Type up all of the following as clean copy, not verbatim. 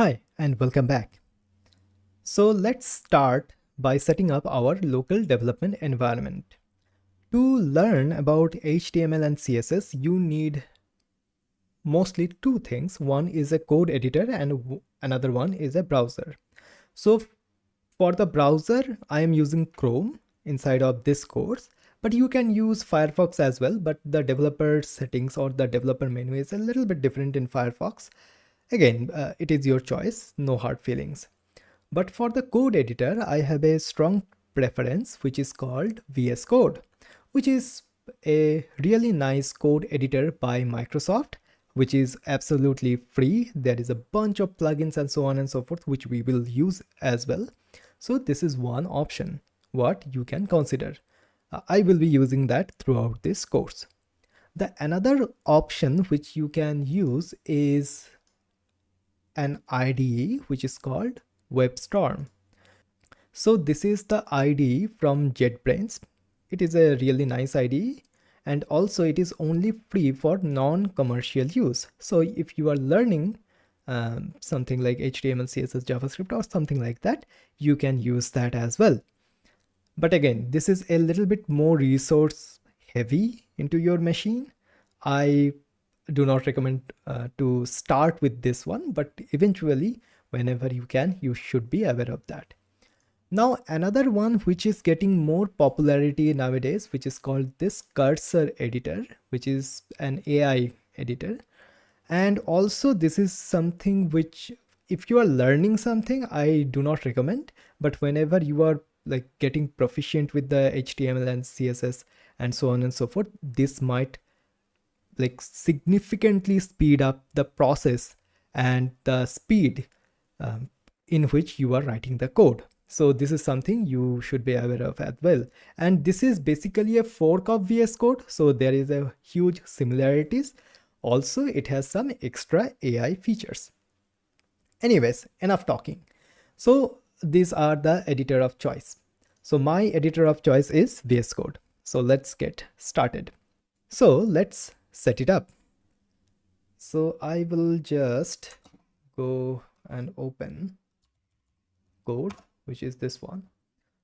Hi and welcome back. So let's start by setting up our local development environment. To learn about HTML and CSS, you need mostly two things. One is a code editor and another one is a browser. So for the browser, I am using Chrome inside of this course, but you can use Firefox as well, but the developer settings or the developer menu is a little bit different in Firefox. Again, it is your choice, no hard feelings. But for the code editor, I have a strong preference which is called VS Code, which is a really nice code editor by Microsoft, which is absolutely free. There is a bunch of plugins and so on and so forth, which we will use as well. So this is one option what you can consider. I will be using that throughout this course. The another option which you can use is an IDE which is called WebStorm. So this is the IDE from JetBrains. It is a really nice IDE, and also it is only free for non-commercial use. So if you are learning something like HTML, CSS, JavaScript or something like that, you can use that as well. But again, this is a little bit more resource heavy into your machine. I do not recommend to start with this one, but eventually whenever you can, you should be aware of that. Now another one which is getting more popularity nowadays, which is called this cursor editor, which is an AI editor. And also this is something which if you are learning something, I do not recommend, but whenever you are like getting proficient with the HTML and CSS and so on and so forth, this might like significantly speed up the process and the speed in which you are writing the code. So this is something you should be aware of as well. And this is basically a fork of VS Code. So there is a huge similarities. Also, it has some extra AI features. Anyways, enough talking. So these are the editor of choice. So my editor of choice is VS Code. So let's get started. So let's set it up. So I will just go and open code, which is this one.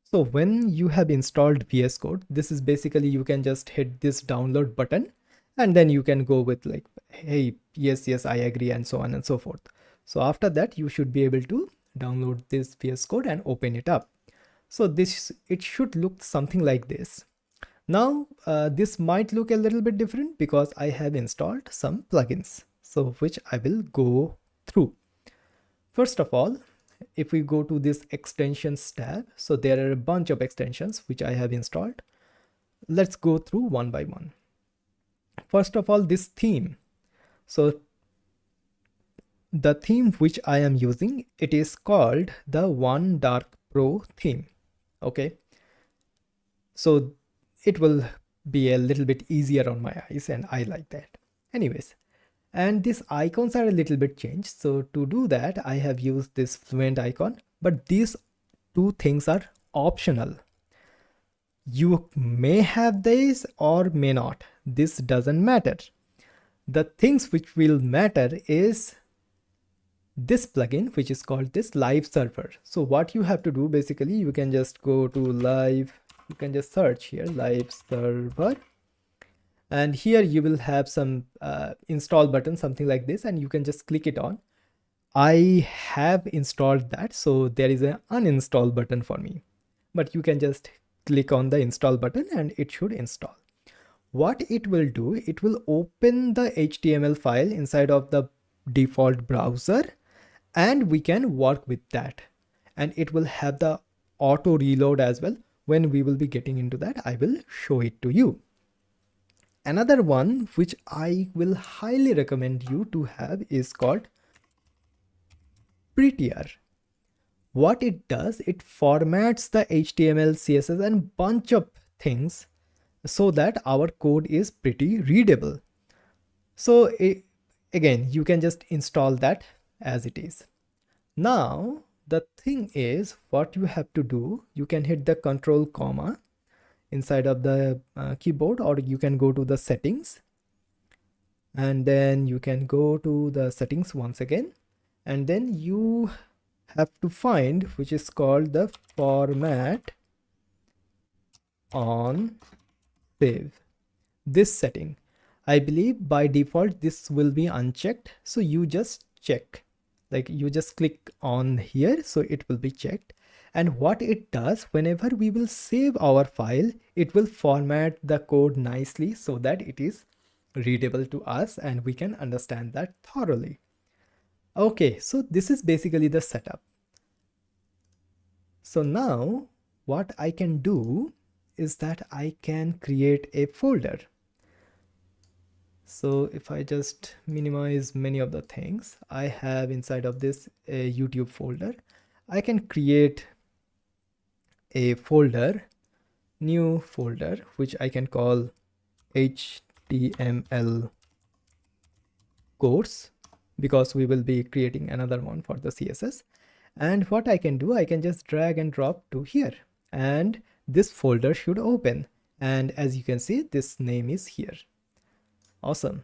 So when you have installed VS Code, this is basically you can just hit this download button and then you can go with like, hey, yes, I agree and so on and so forth. So after that, you should be able to download this VS Code and open it up. So it should look something like this. Now, this might look a little bit different because I have installed some plugins, so which I will go through. First of all, if we go to this extensions tab, so there are a bunch of extensions which I have installed. Let's go through one by one. First of all, this theme. So the theme which I am using, it is called the One Dark Pro theme. Okay. So it will be a little bit easier on my eyes and I like that. Anyways, and these icons are a little bit changed. So to do that, I have used this Fluent icon, but these two things are optional. You may have these or may not. This doesn't matter. The things which will matter is this plugin, which is called this live server. So what you have to do, basically, you can just go to live, you can just search here live server, and here you will have some install button, something like this, and you can just click it on. I have installed that, so there is an uninstall button for me, but you can just click on the install button and it should install. What it will do, it will open the HTML file inside of the default browser and we can work with that, and it will have the auto reload as well. When we will be getting into that, I will show it to you. Another one which I will highly recommend you to have is called Prettier. What it does, it formats the HTML, CSS and bunch of things so that our code is pretty readable. So again, you can just install that as it is. Now the thing is, what you have to do, you can hit the control comma inside of the keyboard, or you can go to the settings and then you can go to the settings once again, and then you have to find which is called the format on save. This setting, I believe by default this will be unchecked, so you just check, like you just click on here, so it will be checked. And what it does, whenever we will save our file, it will format the code nicely so that it is readable to us and we can understand that thoroughly. Okay, so this is basically the setup. So now what I can do is that I can create a folder. So if I just minimize many of the things I have inside of this YouTube folder, I can create a folder, new folder, which I can call HTML course, because we will be creating another one for the CSS. And what I can do, I can just drag and drop to here, and this folder should open. And as you can see, this name is here. Awesome.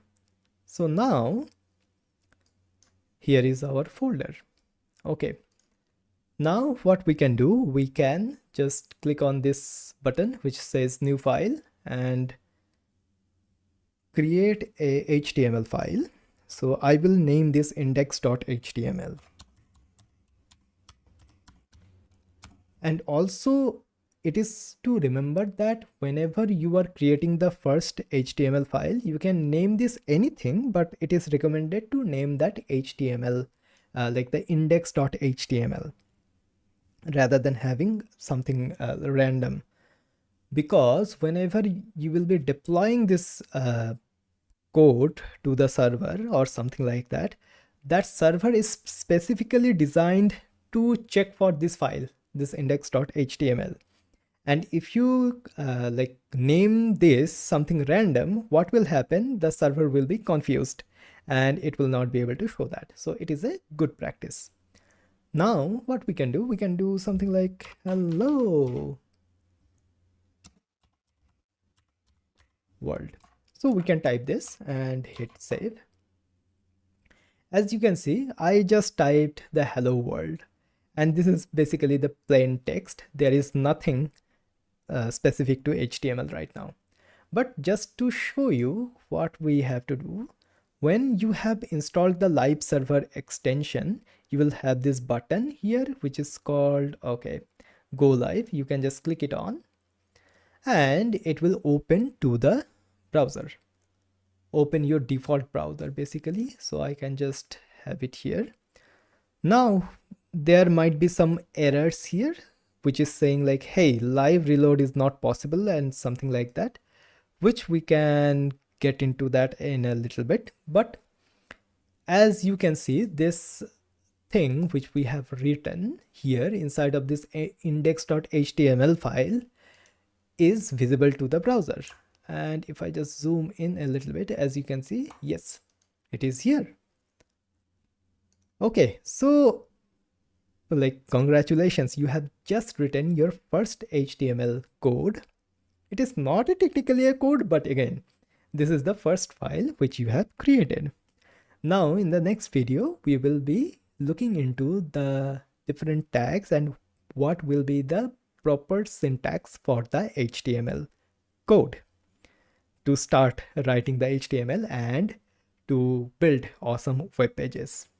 So now here is our folder. Okay. Now what we can do, we can just click on this button which says new file and create a HTML file. So I will name this index.html. And also it is to remember that whenever you are creating the first HTML file, you can name this anything, but it is recommended to name that HTML, like the index.html, rather than having something random. Because whenever you will be deploying this code to the server or something like that, that server is specifically designed to check for this file, this index.html. And if you like name this something random, what will happen? The server will be confused and it will not be able to show that. So it is a good practice. Now what we can do something like hello world. So we can type this and hit save. As you can see, I just typed the hello world, and this is basically the plain text. There is nothing specific to HTML right now. But just to show you what we have to do, when you have installed the live server extension, you will have this button here which is called, okay, go live. You can just click it on and it will open to the browser. Open your default browser basically. So I can just have it here. Now there might be some errors here which is saying like, hey, live reload is not possible and something like that, which we can get into that in a little bit. But as you can see, this thing which we have written here inside of this index.html file is visible to the browser. And if I just zoom in a little bit, as you can see, yes, it is here. Okay, so like congratulations, you have just written your first HTML code. It is not technically a code, but again, this is the first file which you have created. Now in the next video, we will be looking into the different tags and what will be the proper syntax for the HTML code to start writing the HTML and to build awesome web pages.